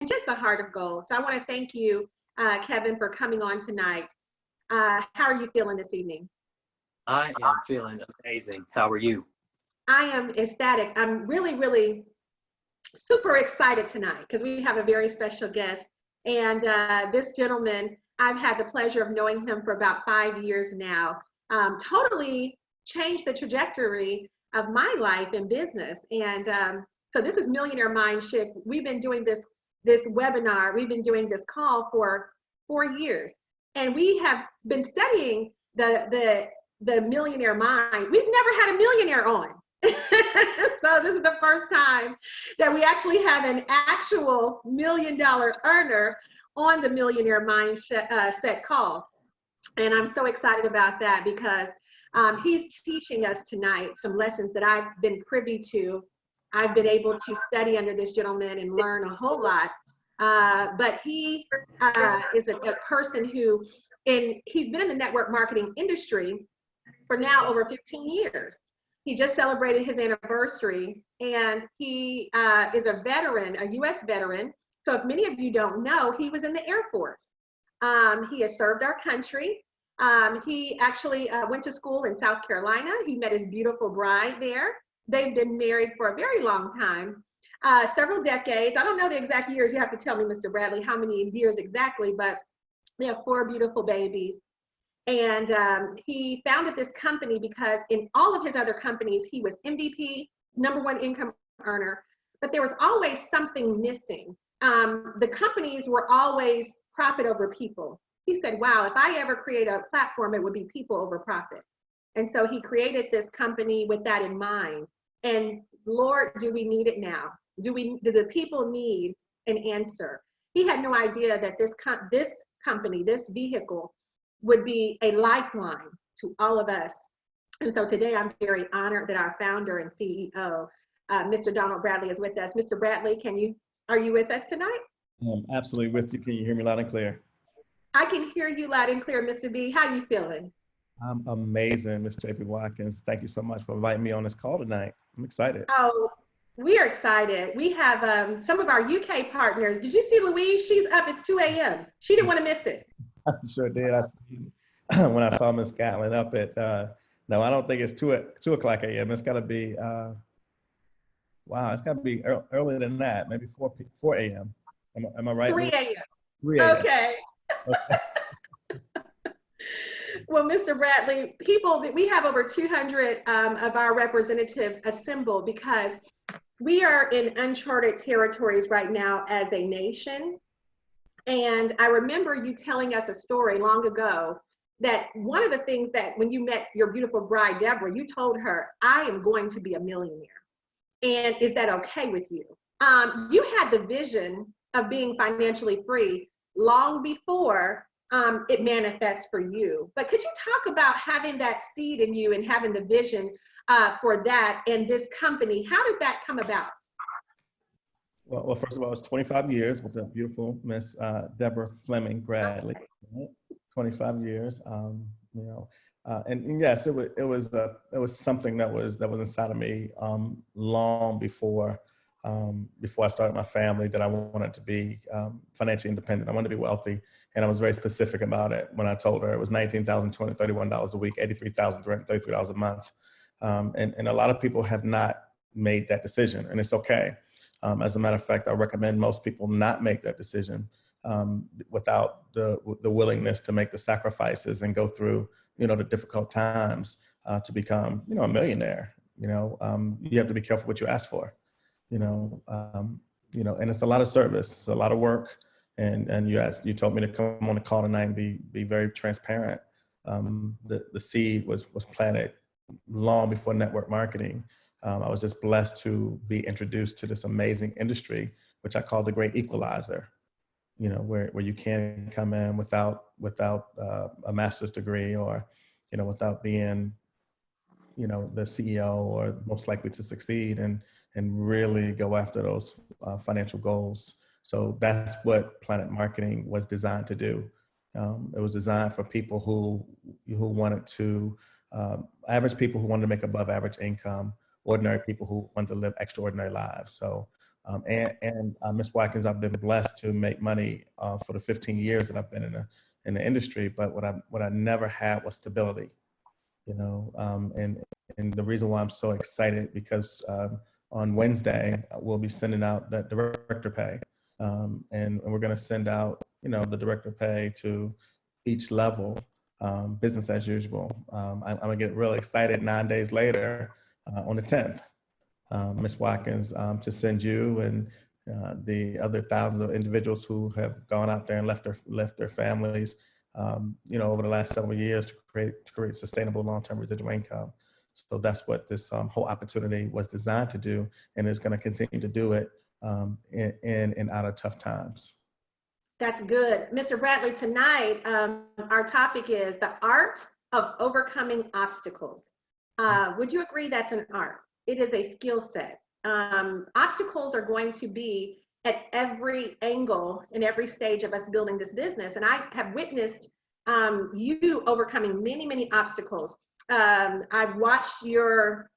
just a heart of gold. So I want to thank you, Kevin, for coming on tonight. How are you feeling this evening? I am feeling amazing. How are you? I am ecstatic. I'm really, really super excited tonight because we have a very special guest. And this gentleman, I've had the pleasure of knowing him for about 5 years now. Totally changed the trajectory of my life and business. And so this is Millionaire Mindshift. We've been doing this webinar. We've been doing this call for 4 years, and we have been studying the millionaire mind. We've never had a millionaire on. So this is the first time that we actually have an actual $1 million earner on the Millionaire Mindset call. And I'm so excited about that because he's teaching us tonight some lessons that I've been privy to. I've been able to study under this gentleman and learn a whole lot. But he is a person who, he's been in the network marketing industry for now over 15 years. He just celebrated his anniversary, and he is a veteran, a U.S. veteran. So if many of you don't know, he was in the Air Force. He has served our country. He actually went to school in South Carolina. He met his beautiful bride there. They've been married for a very long time, several decades. I don't know the exact years. You have to tell me, Mr. Bradley, how many years exactly, but they have 4 beautiful babies. And he founded this company because in all of his other companies, he was MVP, #1 income earner, but there was always something missing. The companies were always profit over people. He said, wow, if I ever create a platform, it would be people over profit. And so he created this company with that in mind. And Lord, do we need it now? Do the people need an answer? He had no idea that this company, this vehicle, would be a lifeline to all of us. And so today I'm very honored that our founder and CEO, Mr. Donald Bradley, is with us. Mr. Bradley, are you with us tonight? I'm absolutely with you. Can you hear me loud and clear? I can hear you loud and clear, Mr. B. How you feeling? I'm amazing, Ms. JP Watkins. Thank you so much for inviting me on this call tonight. I'm excited. Oh, we are excited. We have some of our UK partners. Did you see Louise? She's up. It's 2 a.m. She didn't want to miss it. I sure did. When I saw Miss Gatlin up at, no, I don't think it's 2 o'clock a.m. It's got to be, wow, it's got to be earlier than that, maybe 4 a.m. Am I right? 3 a.m. 3 a.m. Okay. Well, Mr. Bradley, we have over 200 of our representatives assembled because we are in uncharted territories right now as a nation. And I remember you telling us a story long ago that one of the things that when you met your beautiful bride, Deborah, you told her, I am going to be a millionaire. And is that okay with you? You had the vision of being financially free long before it manifests for you. But could you talk about having that seed in you and having the vision for that and this company? How did that come about? Well, first of all, it's 25 years with the beautiful Miss Deborah Fleming Bradley. 25 years, you know, and yes, it was something that was inside of me long before I started my family, that I wanted to be financially independent. I wanted to be wealthy, and I was very specific about it when I told her it was $19,231 a week, $83,333 a month, and a lot of people have not made that decision, and it's okay. As a matter of fact, I recommend most people not make that decision without the willingness to make the sacrifices and go through, you know, the difficult times to become, you know, a millionaire. You know, you have to be careful what you ask for. You know, and it's a lot of service, it's a lot of work. And you told me to come on the call tonight and be very transparent. The seed was planted long before network marketing. I was just blessed to be introduced to this amazing industry, which I call the great equalizer, you know, where you can come in without a master's degree, or, you know, without being, you know, the CEO or most likely to succeed, and really go after those financial goals. So that's what Planet Marketing was designed to do. It was designed for people who wanted to, average people who wanted to make above average income, ordinary people who want to live extraordinary lives. So Ms. Watkins, I've been blessed to make money for the 15 years that I've been in the industry. But what I never had was stability, you know. And the reason why I'm so excited because on Wednesday we'll be sending out that director pay, and we're going to send out, you know, the director pay to each level, business as usual. I'm gonna get really excited 9 days later on the 10th. Ms. Watkins, to send you and the other thousands of individuals who have gone out there and left their families, you know, over the last several years to create sustainable long-term residual income. So that's what this whole opportunity was designed to do, and is going to continue to do it in and out of tough times. That's good. Mr. Bradley, tonight, our topic is the art of overcoming obstacles. Would you agree that's an art? It is a skill set. Obstacles are going to be at every angle and every stage of us building this business. And I have witnessed you overcoming many, many obstacles. I've watched your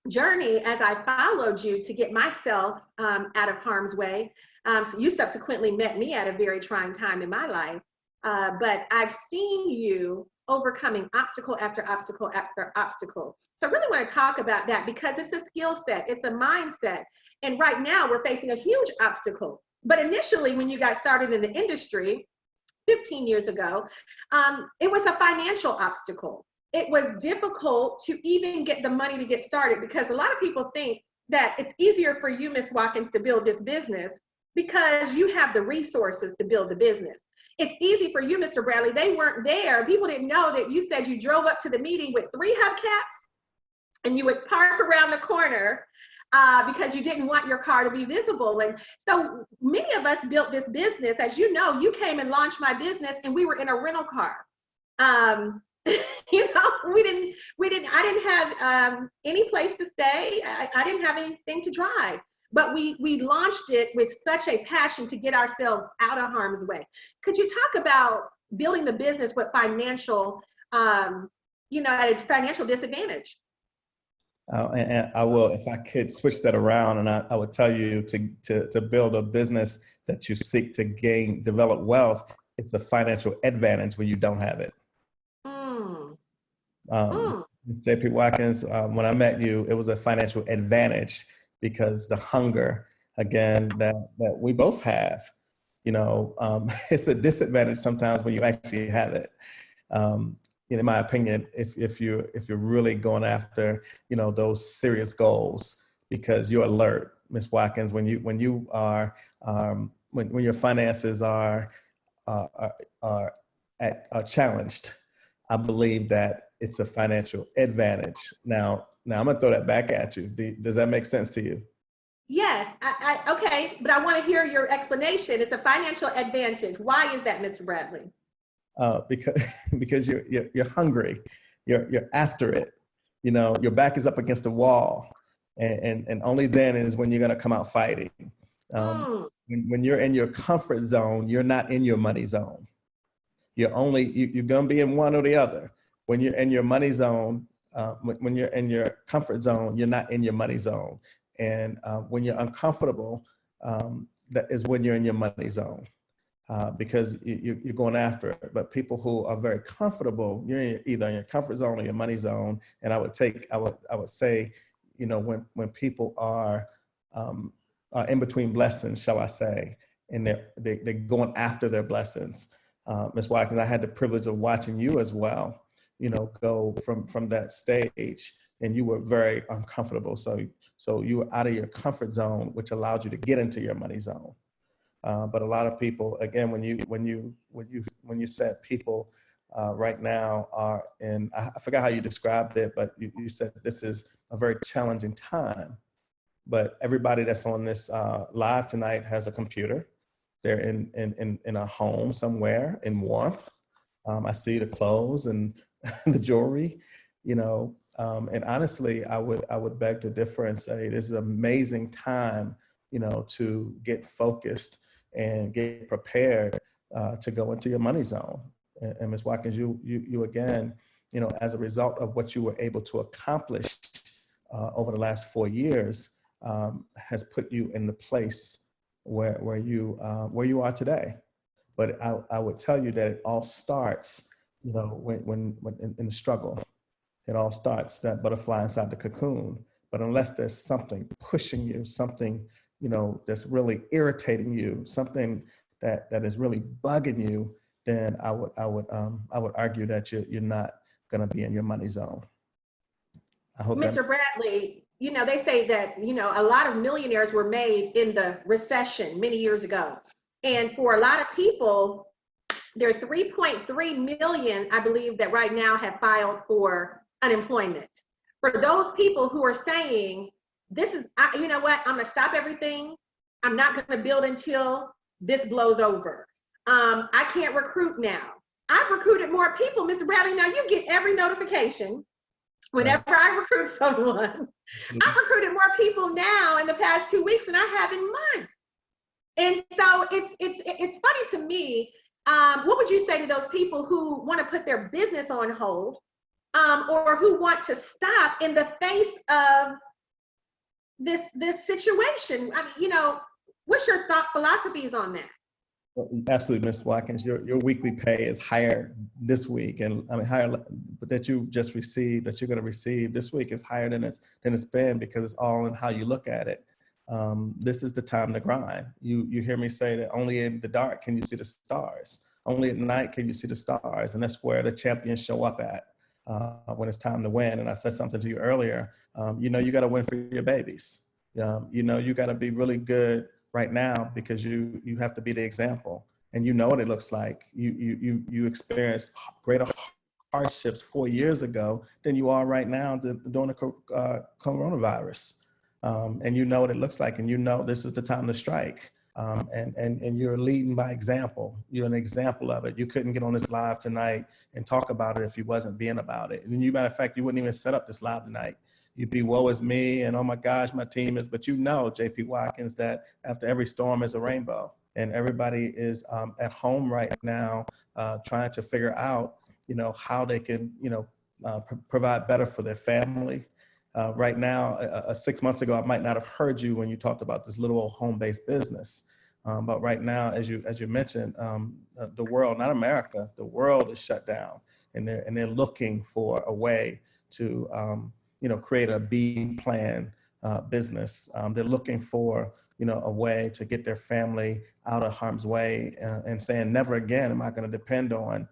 journey as I followed you to get myself out of harm's way. So you subsequently met me at a very trying time in my life. But I've seen you overcoming obstacle after obstacle after obstacle. So I really want to talk about that because it's a skill set, it's a mindset. And right now we're facing a huge obstacle. But initially, when you got started in the industry 15 years ago, it was a financial obstacle. It was difficult to even get the money to get started because a lot of people think that it's easier for you, Ms. Watkins, to build this business because you have the resources to build the business. It's easy for you, Mr. Bradley. They weren't there. People didn't know that you said you drove up to the meeting with 3 hubcaps and you would park around the corner because you didn't want your car to be visible. And so many of us built this business. As you know, you came and launched my business and we were in a rental car. You know, I didn't have any place to stay. I didn't have anything to drive, but we launched it with such a passion to get ourselves out of harm's way. Could you talk about building the business with financial, you know, at a financial disadvantage? And I will, if I could switch that around, and I would tell you to build a business that you seek to develop wealth, it's a financial advantage when you don't have it. Ms. JP Watkins, when I met you, it was a financial advantage because the hunger, again, that we both have, you know, it's a disadvantage sometimes when you actually have it. In my opinion, if you're really going after, you know, those serious goals, because you're alert, Ms. Watkins, when your finances are challenged, I believe that it's a financial advantage. Now I'm gonna throw that back at you. Does that make sense to you? Yes, okay, but I want to hear your explanation. It's a financial advantage. Why is that, Mr. Bradley? Because you're hungry, you're after it. You know, your back is up against the wall, and only then is when you're gonna come out fighting. When you're in your comfort zone, you're not in your money zone. You're gonna be in one or the other. When you're in your money zone, when you're in your comfort zone, you're not in your money zone. And when you're uncomfortable, that is when you're in your money zone, because you're going after it. But people who are very comfortable, you're either in your comfort zone or your money zone. And I would say, you know, when people are in between blessings, shall I say, and they're going after their blessings. Ms. Watkins, I had the privilege of watching you as well, you know, go from that stage, and you were very uncomfortable. So you were out of your comfort zone, which allowed you to get into your money zone. But a lot of people, again, when you said people right now are in, I forgot how you described it, but you said this is a very challenging time. But everybody that's on this live tonight has a computer. They're in a home somewhere in warmth. I see the clothes and the jewelry, you know. And honestly, I would beg to differ and say this is an amazing time, you know, to get focused and get prepared to go into your money zone. And Ms. Watkins, you again, you know, as a result of what you were able to accomplish over the last 4 years, has put you in the place where you are today. But I would tell you that it all starts, when in the struggle. It all starts that butterfly inside the cocoon. But unless there's something pushing you, something, that's really irritating you, something that is really bugging you, then I would argue that you're not going to be in your money zone. I hope that. Mr. Bradley, they say that, a lot of millionaires were made in the recession many years ago. And for a lot of people, there are 3.3 million, I believe, that right now have filed for unemployment. For those people who are saying, you know what, I'm gonna stop everything. I'm not gonna build until this blows over. I can't recruit now. I've recruited more people, Mr. Bradley. Now you get every notification whenever I recruit someone. I've recruited more people now in the past 2 weeks than I have in months. And so it's funny to me. What would you say to those people who want to put their business on hold, or who want to stop in the face of this situation? I mean, what's your philosophies on that? Well, absolutely, Ms. Watkins. Your weekly pay is higher this week, and I mean higher that you just received, that you're going to receive this week is higher than it's been, because it's all in how you look at it. This is the time to grind. You hear me say that only in the dark can you see the stars. Only at night can you see the stars, and that's where the champions show up at when it's time to win. And I said something to you earlier. You got to win for your babies. You got to be really good right now, because you have to be the example, and you know what it looks like. You experienced greater hardships 4 years ago than you are right now during the coronavirus. And you know what it looks like, and this is the time to strike. And you're leading by example. You're an example of it. You couldn't get on this live tonight and talk about it if you wasn't being about it. And matter of fact, you wouldn't even set up this live tonight. You'd be, woe is me, and oh my gosh, my team is. But JP Watkins, that after every storm is a rainbow, and everybody is at home right now trying to figure out, how they can, provide better for their family. Right now, 6 months ago, I might not have heard you when you talked about this little old home-based business. But right now, as you mentioned, the world, not America, the world is shut down, and they're looking for a way to, create a B plan business. They're looking for, a way to get their family out of harm's way, and saying, never again am I going to depend on,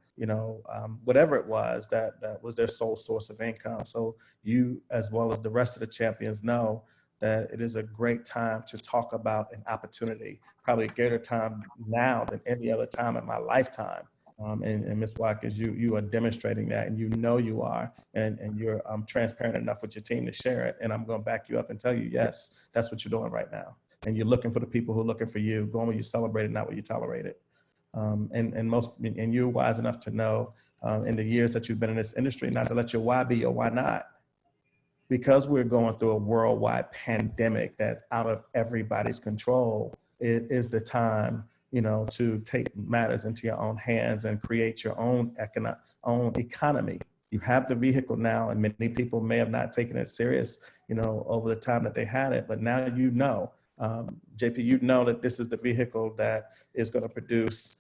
whatever it was that was their sole source of income. So you, as well as the rest of the champions, know that it is a great time to talk about an opportunity, probably a greater time now than any other time in my lifetime. And Ms. Watkins, you are demonstrating that, and you are, and you're transparent enough with your team to share it. And I'm going to back you up and tell you, yes, that's what you're doing right now. And you're looking for the people who are looking for you, going where you celebrate it, not where you tolerate it. And you're wise enough to know in the years that you've been in this industry, not to let your why be your why not. Because we're going through a worldwide pandemic that's out of everybody's control, it is the time, to take matters into your own hands and create your own economy. You have the vehicle now, and many people may have not taken it serious, over the time that they had it, but now JP, that this is the vehicle that is going to produce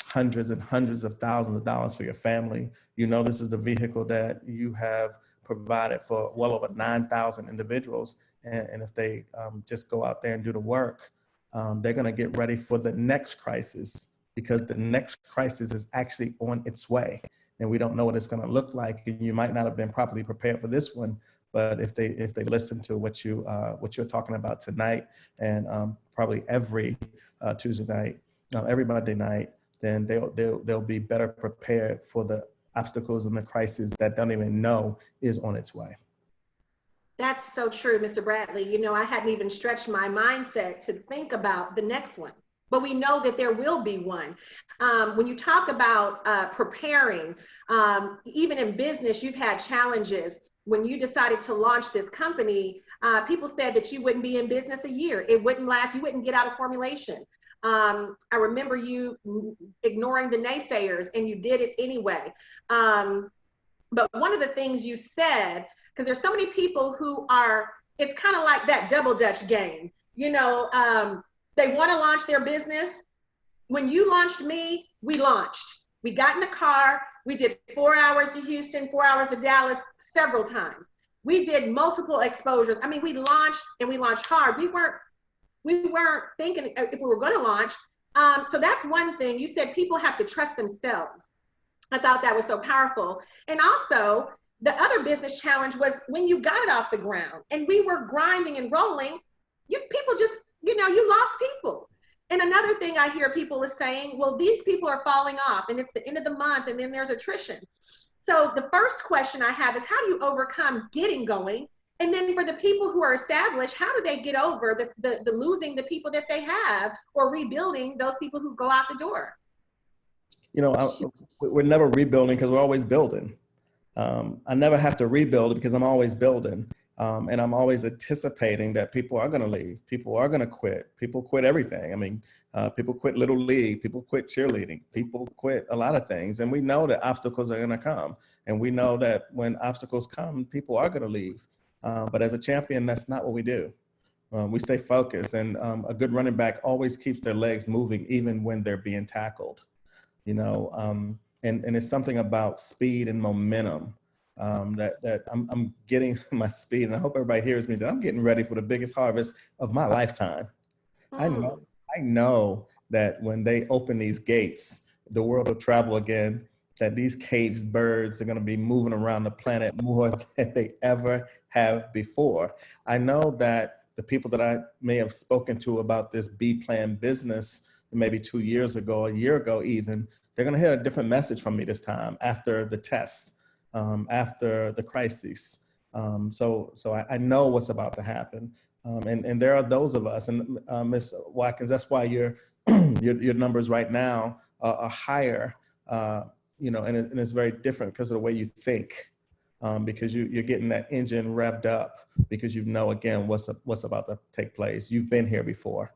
hundreds and hundreds of thousands of dollars for your family. This is the vehicle that you have provided for well over 9,000 individuals. And if they just go out there and do the work, they're going to get ready for the next crisis, because the next crisis is actually on its way. And we don't know what it's going to look like. And you might not have been properly prepared for this one. But if they listen to what you're talking about tonight, and probably every Tuesday night, every Monday night, then they'll be better prepared for the obstacles and the crisis that don't even know is on its way. That's so true, Mr. Bradley. I hadn't even stretched my mindset to think about the next one, but we know that there will be one. When you talk about preparing, even in business, you've had challenges. When you decided to launch this company, people said that you wouldn't be in business a year. It wouldn't last. You wouldn't get out of formulation. I remember you ignoring the naysayers, and you did it anyway. But one of the things you said, because there's so many people who are it's kind of like that double dutch game. You know, they want to launch their business. When you launched me, we launched. We got in the car. We did 4 hours to Houston, 4 hours to Dallas, several times. We did multiple exposures. I mean, we launched and we launched hard. We weren't thinking if we were going to launch. So that's one thing. You said people have to trust themselves. I thought that was so powerful. And also, the other business challenge was when you got it off the ground and we were grinding and rolling, people just, you lost people. And another thing I hear people is saying, well, these people are falling off and it's the end of the month and then there's attrition. So the first question I have is, how do you overcome getting going? And then for the people who are established, how do they get over the losing the people that they have or rebuilding those people who go out the door? We're never rebuilding because we're always building. I never have to rebuild because I'm always building. And I'm always anticipating that people are going to leave. People are going to quit. People quit everything. I mean, people quit Little League. People quit cheerleading. People quit a lot of things. And we know that obstacles are going to come. And we know that when obstacles come, people are going to leave. But as a champion, that's not what we do. We stay focused. And a good running back always keeps their legs moving, even when they're being tackled. And it's something about speed and momentum. That I'm getting my speed, and I hope everybody hears me, that I'm getting ready for the biggest harvest of my lifetime. I know that when they open these gates, the world will travel again, that these caged birds are going to be moving around the planet more than they ever have before. I know that the people that I may have spoken to about this B plan business maybe 2 years ago, a year ago even, they're going to hear a different message from me this time after the test. After the crises. So I know what's about to happen. And there are those of us, and Ms. Watkins, that's why your numbers right now are higher, and it's very different because of the way you think, because you're getting that engine revved up because you know, again, what's about to take place. You've been here before.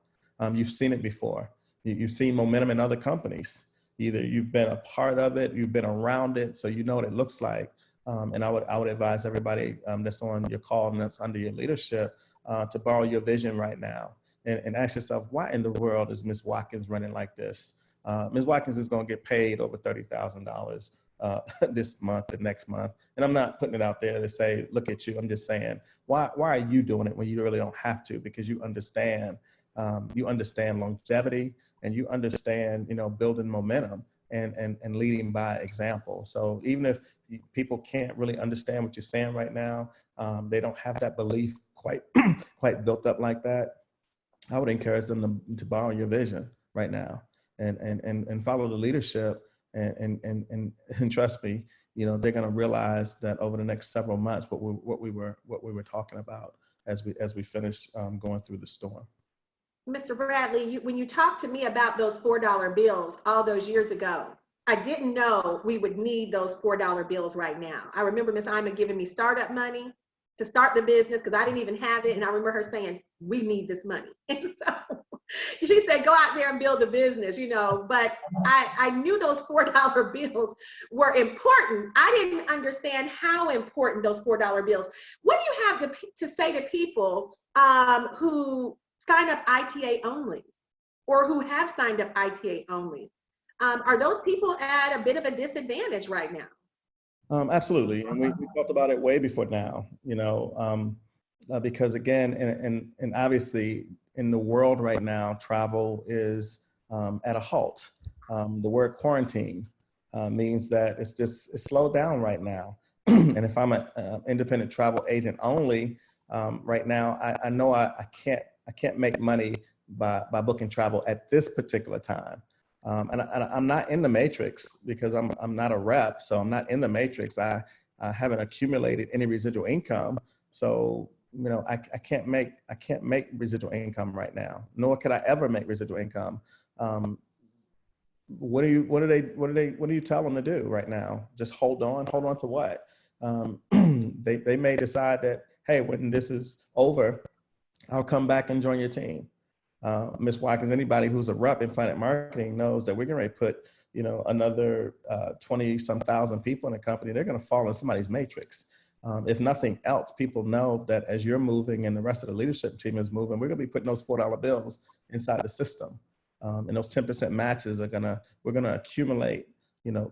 You've seen it before. You've seen momentum in other companies. Either you've been a part of it, you've been around it, so you know what it looks like. And I would advise everybody that's on your call and that's under your leadership to borrow your vision right now and ask yourself, why in the world is Ms. Watkins running like this? Ms. Watkins is going to get paid over $30,000 this month and next month. And I'm not putting it out there to say, look at you. I'm just saying, why are you doing it when you really don't have to? Because you understand longevity. And you understand, building momentum and leading by example. So even if people can't really understand what you're saying right now, they don't have that belief quite built up like that, I would encourage them to borrow your vision right now and follow the leadership and trust me, they're going to realize that over the next several months what we were talking about as we finish going through the storm. Mr. Bradley, when you talked to me about those $4 bills all those years ago, I didn't know we would need those $4 bills right now. I remember Ms. Iman giving me startup money to start the business because I didn't even have it. And I remember her saying, we need this money. And so she said, go out there and build a business, but I knew those $4 bills were important. I didn't understand how important those $4 bills. What do you have to say to people who sign up ITA only or who have signed up ITA only? Are those people at a bit of a disadvantage right now? Absolutely. And we talked about it way before now, because again, and obviously in the world right now, travel is at a halt. The word quarantine means that it's slowed down right now. And if I'm an independent travel agent only, right now, I know I can't make money by booking travel at this particular time. And I'm not in the matrix because I'm not a rep, so I'm not in the matrix. I haven't accumulated any residual income, so I can't make residual income right now. Nor could I ever make residual income. What do you tell them to do right now? Just hold on to what? They may decide that, hey, when this is over, I'll come back and join your team. Ms. Watkins, anybody who's a rep in Planet Marketing knows that we're going to put, another 20 some thousand people in a company. They're going to fall in somebody's matrix. If nothing else, people know that as you're moving and the rest of the leadership team is moving, we're going to be putting those $4 bills inside the system. And those 10% matches we're going to accumulate,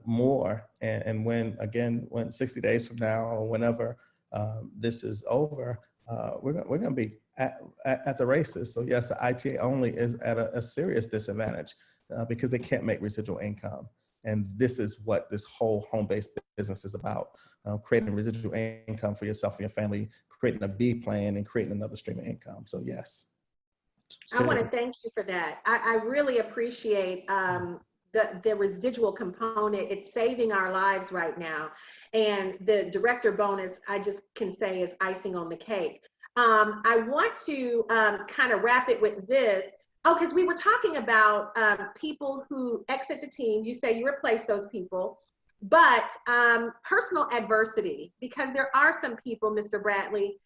more. And when 60 days from now or whenever this is over, we're going to be at the races. So yes, the ITA only is at a serious disadvantage because they can't make residual income. And this is what this whole home-based business is about, creating residual income for yourself and your family, creating a B plan, and creating another stream of income. So yes. I want to thank you for that. I really appreciate the residual component. It's saving our lives right now. And the director bonus, I just can say, is icing on the cake. I want to kind of wrap it with this. Oh, because we were talking about people who exit the team. You say you replace those people, but personal adversity, because there are some people, Mr. Bradley,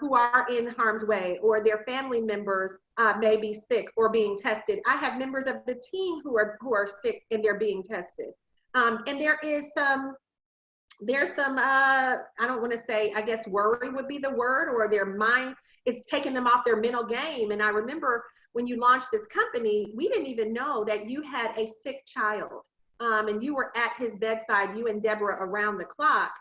who are in harm's way, or their family members may be sick or being tested. I have members of the team who are sick and they're being tested. And there's some, I don't want to say, I guess worry would be the word, or their mind, it's taking them off their mental game. And I remember when you launched this company, we didn't even know that you had a sick child. And you were at his bedside, you and Deborah, around the clock,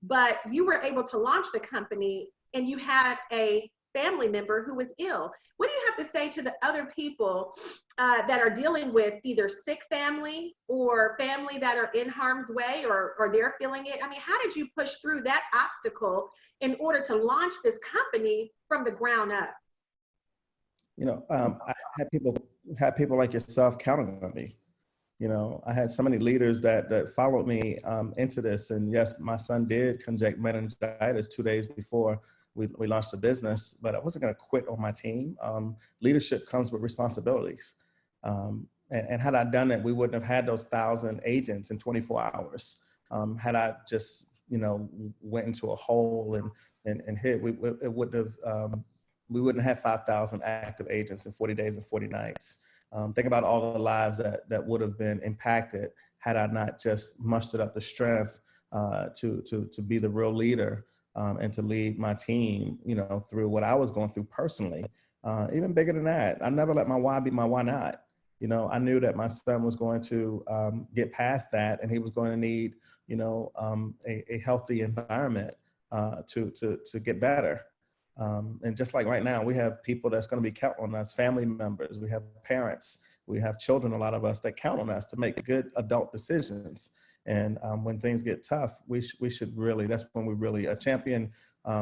but you were able to launch the company and you had a family member who was ill. What do you have to say to the other people that are dealing with either sick family or family that are in harm's way, or they're feeling it? I mean, how did you push through that obstacle in order to launch this company from the ground up? I had people like yourself counting on me. I had so many leaders that followed me into this. And yes, my son did contract meningitis 2 days before we launched the business, but I wasn't going to quit on my team. Leadership comes with responsibilities. And had I done it, we wouldn't have had those 1,000 agents in 24 hours. Had I just, went into a hole and hit, we wouldn't have 5,000 active agents in 40 days and 40 nights. Think about all the lives that would have been impacted had I not just mustered up the strength to be the real leader and to lead my team, through what I was going through personally. Even bigger than that, I never let my why be my why not. I knew that my son was going to get past that, and he was going to need, a healthy environment to get better. And just like right now, we have people that's going to be counting on us, family members, we have parents, we have children, a lot of us that count on us to make good adult decisions. And when things get tough, we should really, that's when we really, a champion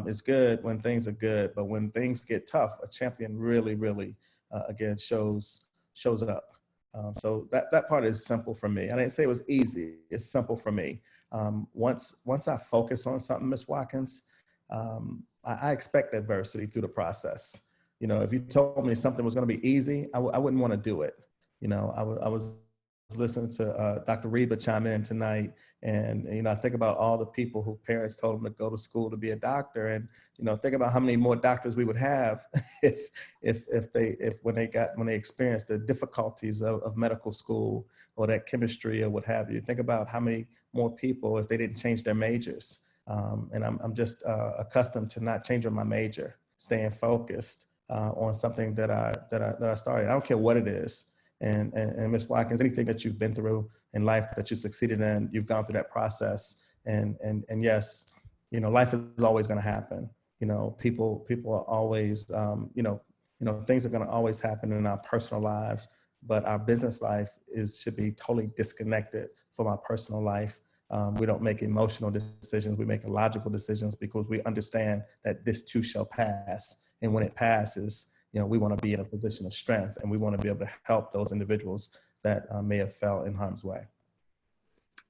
is good when things are good, but when things get tough, a champion really, really, again, shows up. So that part is simple for me. I didn't say it was easy, it's simple for me. Once I focus on something, Ms. Watkins, I expect adversity through the process. If you told me something was going to be easy, I wouldn't want to do it. I was listening to Dr. Reba chime in tonight, and I think about all the people who parents told them to go to school to be a doctor, and think about how many more doctors we would have when they experienced the difficulties of medical school or that chemistry or what have you. Think about how many more people if they didn't change their majors. And I'm just accustomed to not changing my major, staying focused on something that I started. I don't care what it is. And Ms. Watkins, anything that you've been through in life that you succeeded in, you've gone through that process. And yes, life is always going to happen. People are always, things are going to always happen in our personal lives, but our business life should be totally disconnected from our personal life. We don't make emotional decisions. We make logical decisions because we understand that this too shall pass. And when it passes, we want to be in a position of strength, and we want to be able to help those individuals that may have fell in harm's way.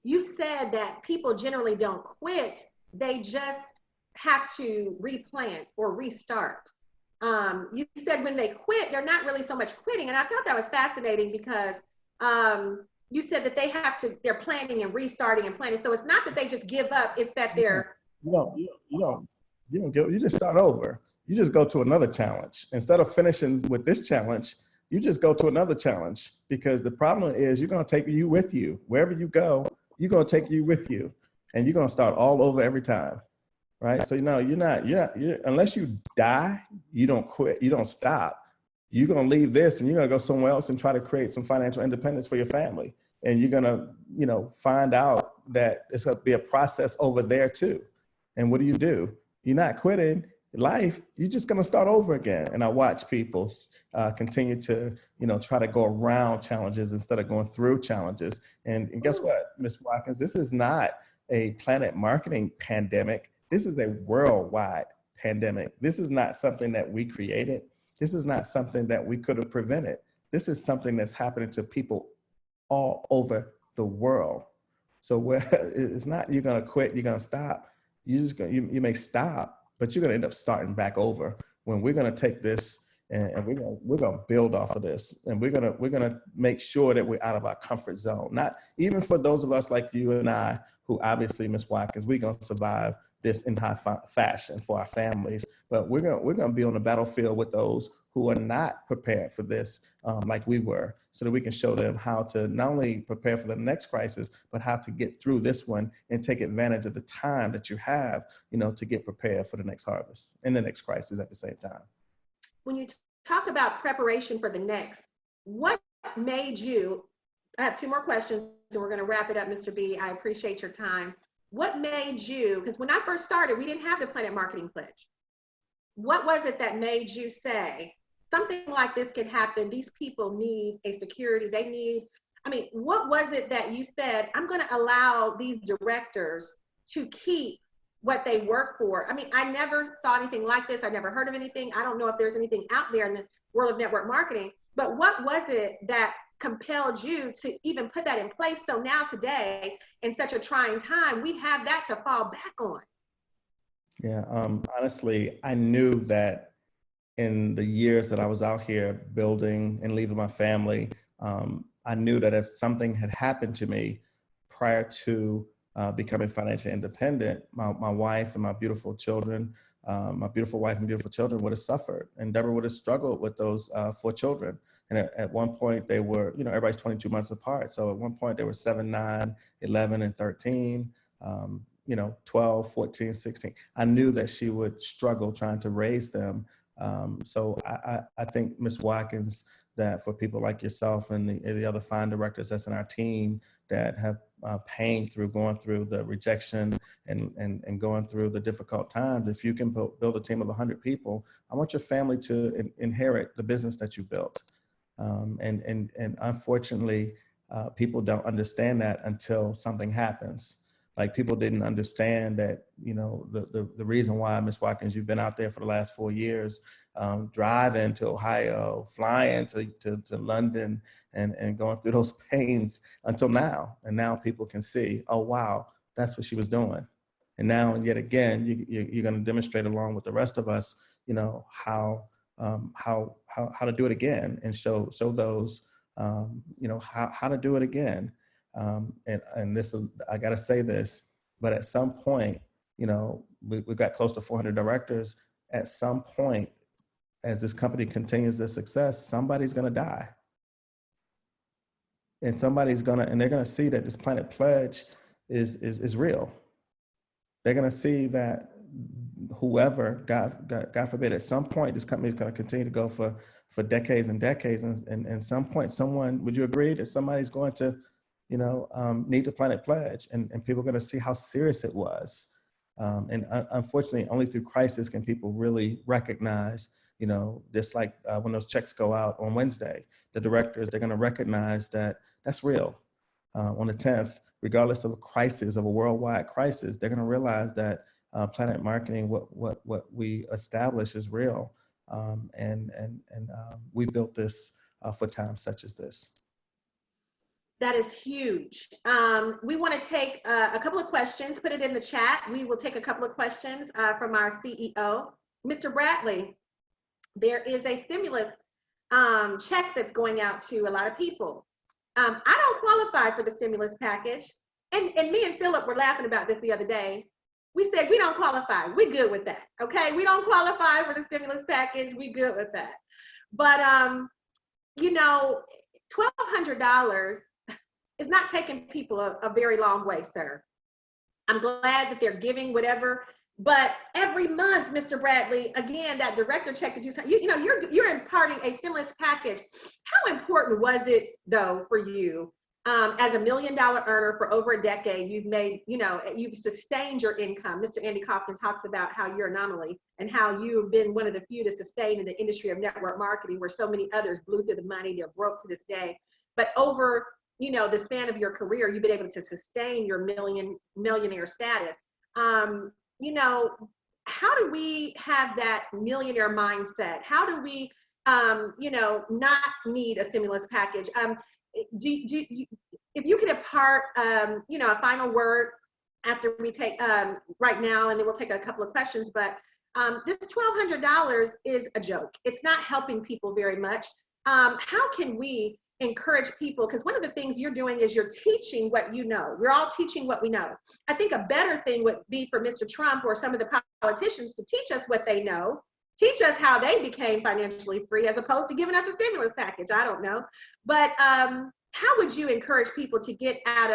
You said that people generally don't quit. They just have to replant or restart. You said when they quit, they're not really so much quitting. And I thought that was fascinating because you said that they're planning and restarting and planning. So it's not that they just give up, it's that they're. You just start over. You just go to another challenge. Instead of finishing with this challenge, you just go to another challenge, because the problem is you're going to take you with you. Wherever you go, you're going to take you with you, and you're going to start all over every time, right? So, you're unless you die, you don't quit, you don't stop. You're going to leave this and you're going to go somewhere else and try to create some financial independence for your family. And you're going to, find out that it's going to be a process over there too. And what do? You're not quitting life. You're just going to start over again. And I watch people continue to, try to go around challenges instead of going through challenges. And guess what, Ms. Watkins, this is not a Planet Marketing pandemic. This is a worldwide pandemic. This is not something that we created. This is not something that we could have prevented. This is something that's happening to people all over the world. So it's not you're going to quit, you're going to stop. You may stop, but you're going to end up starting back over when we're going to take this and we're going to build off of this, and we're going to make sure that we're out of our comfort zone. Not even for those of us like you and I, who obviously, Ms. Watkins, we're going to survive this in high fashion for our families, but we're going to be on the battlefield with those who are not prepared for this like we were, so that we can show them how to not only prepare for the next crisis, but how to get through this one and take advantage of the time that you have, to get prepared for the next harvest and the next crisis at the same time. When you talk about preparation for the next, what made you, I have two more questions and we're going to wrap it up, Mr. B. I appreciate your time. What made you, because when I first started, we didn't have the Planet Marketing Pledge. What was it that made you say, something like this can happen, these people need a security, what was it that you said, I'm going to allow these directors to keep what they work for? I never saw anything like this. I never heard of anything. I don't know if there's anything out there in the world of network marketing, but what was it that compelled you to even put that in place? So now today, in such a trying time, we have that to fall back on. Yeah, honestly, I knew that in the years that I was out here building and leaving my family, I knew that if something had happened to me prior to becoming financially independent, my wife and my beautiful children, my beautiful wife and beautiful children would have suffered, and Deborah would have struggled with those 4 children. And at one point they were, everybody's 22 months apart. So at one point they were 7, 9, 11, and 13. 12, 14, 16. I knew that she would struggle trying to raise them. So I think, Ms. Watkins, that for people like yourself and the other fine directors that's in our team that have going through the rejection and going through the difficult times, if you can build a team of 100 people, I want your family to inherit the business that you built. And unfortunately, people don't understand that until something happens. Like, people didn't understand that, the reason why, Ms. Watkins, you've been out there for the last 4 years, driving to Ohio, flying to London, and going through those pains until now. And now people can see, oh, wow, that's what she was doing. And now, yet again, you're going to demonstrate along with the rest of us, how to do it again, and show those, how to do it again. And this, I got to say this, but at some point, we've got close to 400 directors. At some point, as this company continues their success, somebody's going to die. And they're going to see that this Planet Pledge is real. They're going to see that whoever, God forbid, at some point, this company is going to continue to go for decades and decades. And at some point, would you agree that somebody's going to need the Planet Pledge, and people are going to see how serious it was. And unfortunately, only through crisis can people really recognize, just like when those checks go out on Wednesday, the directors, they're going to recognize that that's real. On the 10th, regardless of a crisis, of a worldwide crisis, they're going to realize that Planet Marketing, what we establish is real. And we built this for times such as this. That is huge. We want to take a couple of questions, put it in the chat. We will take a couple of questions from our CEO. Mr. Bradley, there is a stimulus check that's going out to a lot of people. I don't qualify for the stimulus package. And me and Philip were laughing about this the other day. We said, we don't qualify. We're good with that. Okay, we don't qualify for the stimulus package. We good with that. But, $1,200 is not taking people a very long way, sir. I'm glad that they're giving whatever But every month, Mr. Bradley, again, that director check that you're imparting a stimulus package. How important was it though for you as $1 million earner for over a decade? You've made, you've sustained your income. Mr. Andy Kaufman talks about how you're an anomaly and how you've been one of the few to sustain in the industry of network marketing, where so many others blew through the money, they're broke to this day. But over, the span of your career, you've been able to sustain your millionaire status. Um, how do we have that millionaire mindset? How do we, not need a stimulus package? If you could impart, a final word after we take right now, and then we'll take a couple of questions. But this $1,200 is a joke. It's not helping people very much. How can we encourage people? Because one of the things you're doing is you're teaching what you know. We're all teaching what we know. I think a better thing would be for Mr. Trump or some of the politicians to teach us what they know, teach us how they became financially free, as opposed to giving us a stimulus package. I don't know. But how would you encourage people to get out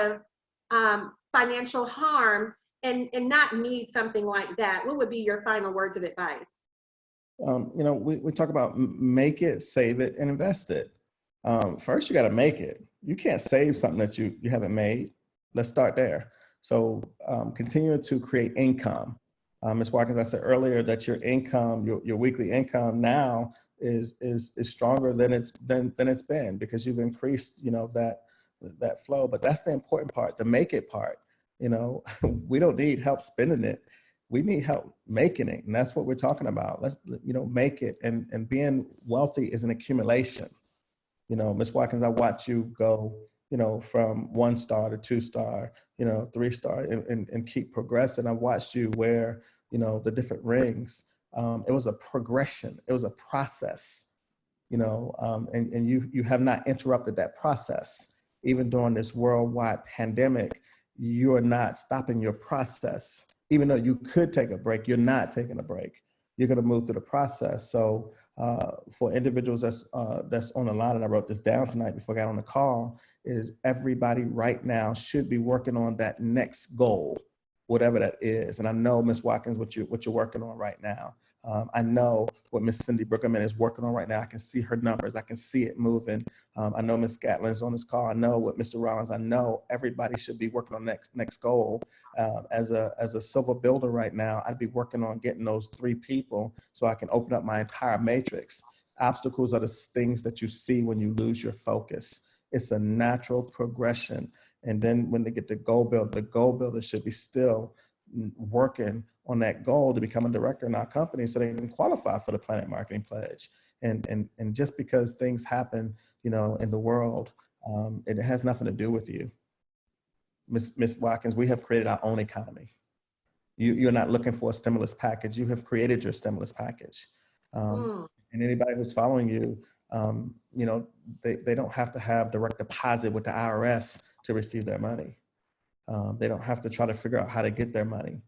of financial harm and not need something like that? What would be your final words of advice? We talk about make it, save it, and invest it. First, you got to make it. You can't save something that you haven't made. Let's start there. So continue to create income. Ms. Watkins, I said earlier that your income, your weekly income now is stronger than it's been, because you've increased, that flow. But that's the important part, the make it part. We don't need help spending it. We need help making it. And that's what we're talking about. Let's, make it. And being wealthy is an accumulation. Ms. Watkins, I watch you go, from 1-star to 2-star, 3-star, and keep progressing. I watched you wear, the different rings. It was a progression. It was a process, and you have not interrupted that process. Even during this worldwide pandemic, you are not stopping your process. Even though you could take a break, you're not taking a break. You're going to move through the process. So for individuals that's on the line, and I wrote this down tonight before I got on the call, is everybody right now should be working on that next goal, whatever that is. And I know, Ms. Watkins, what you're working on right now. I know what Ms. Cindy Brookerman is working on right now. I can see her numbers. I can see it moving. I know Ms. Gatlin is on this call. I know what Mr. Rollins, I know everybody should be working on next goal. As a silver builder right now, I'd be working on getting those 3 people so I can open up my entire matrix. Obstacles are the things that you see when you lose your focus. It's a natural progression. And then when they get the goal builder should be still working on that goal to become a director in our company so they can qualify for the Planet Marketing Pledge. And just because things happen, in the world, it has nothing to do with you. Ms. Watkins, we have created our own economy. You're not looking for a stimulus package. You have created your stimulus package. And anybody who's following you, they don't have to have direct deposit with the IRS to receive their money. They don't have to try to figure out how to get their money.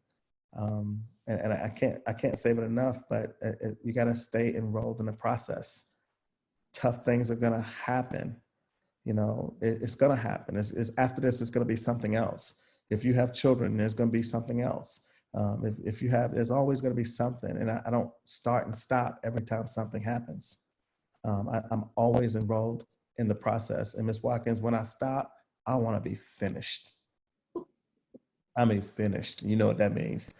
And I can't say it enough, but you got to stay enrolled in the process. Tough things are going to happen. It's going to happen. It's after this, it's going to be something else. If you have children, there's going to be something else. If you have, there's always going to be something. And I don't start and stop every time something happens. I'm always enrolled in the process. And Ms. Watkins, when I stop, I want to be finished. I mean, finished. You know what that means.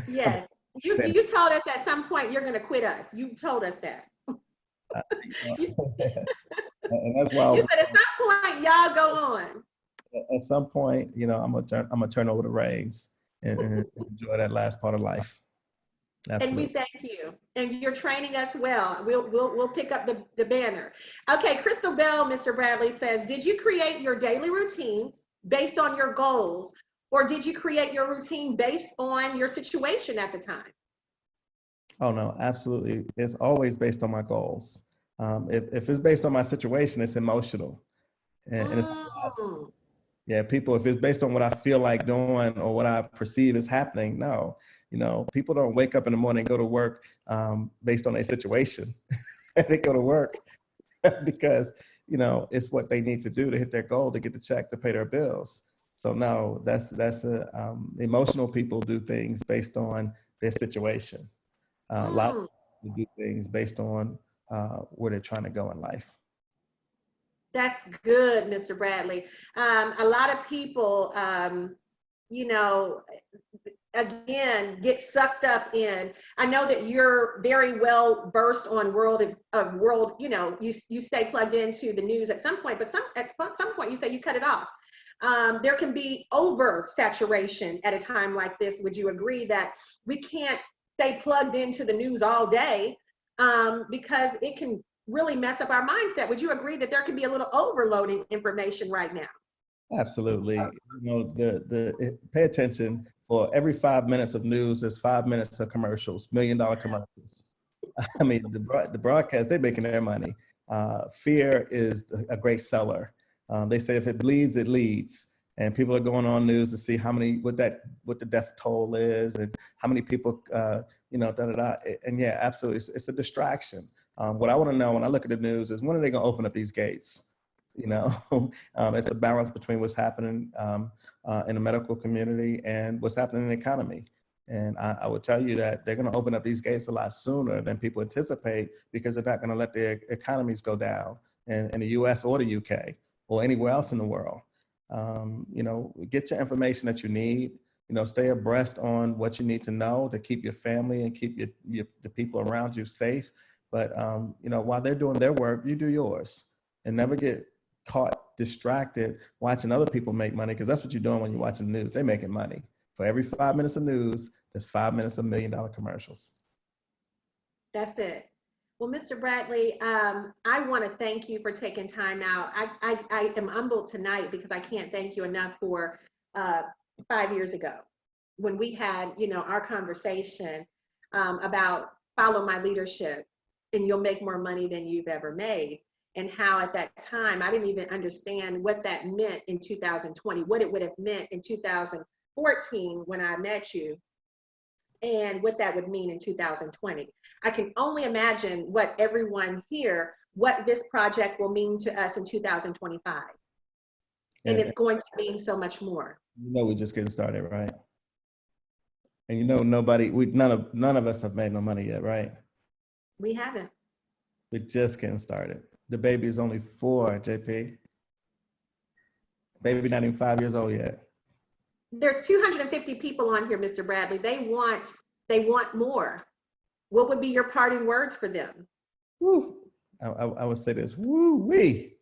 Yes. You told us at some point you're going to quit us. You told us that. And that's why you said at some point y'all go on. At some point, I'm gonna turn over the reins and enjoy that last part of life. Absolutely. And we thank you. And you're training us well. We'll pick up the banner. Okay, Crystal Bell, Mr. Bradley says, did you create your daily routine based on your goals, or did you create your routine based on your situation at the time? Oh no, absolutely. It's always based on my goals. If it's based on my situation, it's emotional. And people, if it's based on what I feel like doing or what I perceive is happening, no. People don't wake up in the morning and go to work based on a situation. They go to work because, it's what they need to do to hit their goal, to get the check, to pay their bills. So no, that's emotional people do things based on their situation. A lot of people do things based on where they're trying to go in life. That's good, Mr. Bradley. A lot of people, you know, again, get sucked up in. I know that you're very well versed on world, you know, you stay plugged into the news at some point, but at some point you say you cut it off. There can be oversaturation at a time like this. Would you agree that we can't stay plugged into the news all day because it can really mess up our mindset? Would you agree that there can be a little overloading information right now? Absolutely. You know, pay attention. For every 5 minutes of news, there's 5 minutes of commercials, $1 million commercials. I mean, the broadcast, they're making their money. Fear is a great seller. They say if it bleeds, it leads. And people are going on news to see what the death toll is and how many people, you know, And yeah, absolutely, it's a distraction. What I want to know when I look at the news is, when are they going to open up these gates? You know, it's a balance between what's happening in the medical community and what's happening in the economy. And I would tell you that they're going to open up these gates a lot sooner than people anticipate, because they're not going to let their economies go down in the US or the UK or anywhere else in the world. You know, get your information that you need. You know, stay abreast on what you need to know to keep your family and keep the people around you safe. But, you know, while they're doing their work, you do yours, and never get caught distracted watching other people make money, because that's what you're doing when you're watching the news. They're making money. For every 5 minutes of news, there's 5 minutes of $1 million commercials. That's it. Well, Mr. Bradley, I want to thank you for taking time out. I am humbled tonight because I can't thank you enough for 5 years ago when we had, you know, our conversation about follow my leadership and you'll make more money than you've ever made. And how at that time, I didn't even understand what that meant in 2020, what it would have meant in 2014 when I met you, and what that would mean in 2020. I can only imagine what everyone here, what this project will mean to us in 2025. And it's going to mean so much more. You know, we're just getting started, right? And you know, none of us have made no money yet, right? We haven't. We're just getting started. The baby is only 4, JP. Baby not even 5 years old yet. There's 250 people on here, Mr. Bradley. They want more. What would be your parting words for them? Woo. I would say this. Woo wee.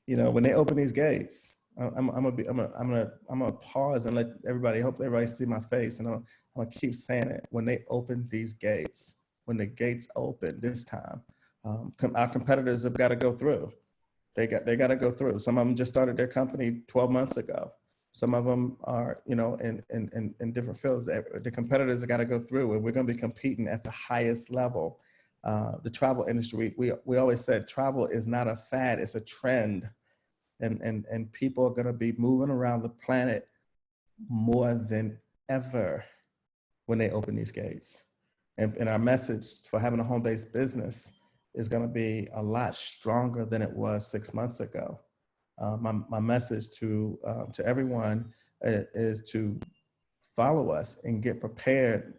You know, when they open these gates, I'm gonna pause and let everybody. Hope everybody see my face, and I'm gonna keep saying it. When they open these gates, when the gates open this time, our competitors have got to go through. They got to go through. Some of them just started their company 12 months ago. Some of them are, you know, in different fields. The competitors have got to go through, and we're going to be competing at the highest level. The travel industry, we always said travel is not a fad, it's a trend. And people are going to be moving around the planet more than ever when they open these gates. And our message for having a home-based business is going to be a lot stronger than it was 6 months ago. My message to everyone is to follow us and get prepared,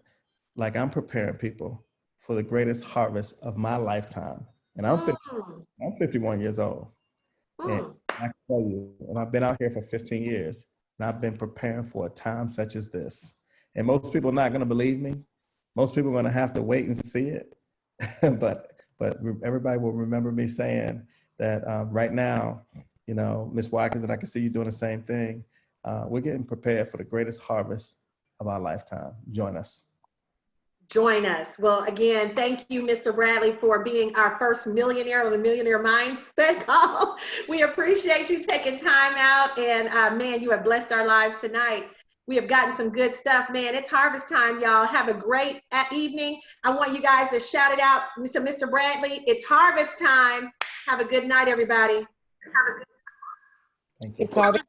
like I'm preparing people for the greatest harvest of my lifetime. And I'm 51 years old. And I can tell you, and I've been out here for 15 years, and I've been preparing for a time such as this. And most people are not going to believe me. Most people are going to have to wait and see it. but everybody will remember me saying that right now, you know, Ms. Watkins, and I can see you doing the same thing. We're getting prepared for the greatest harvest of our lifetime. Join us. Join us. Well, again, thank you, Mr. Bradley, for being our first millionaire on the Millionaire Mindset call. We appreciate you taking time out, and man, you have blessed our lives tonight. We have gotten some good stuff, man. It's harvest time, y'all. Have a great evening. I want you guys to shout it out to Mr. Bradley. It's harvest time. Have a good night, everybody. Thank you. It's harvest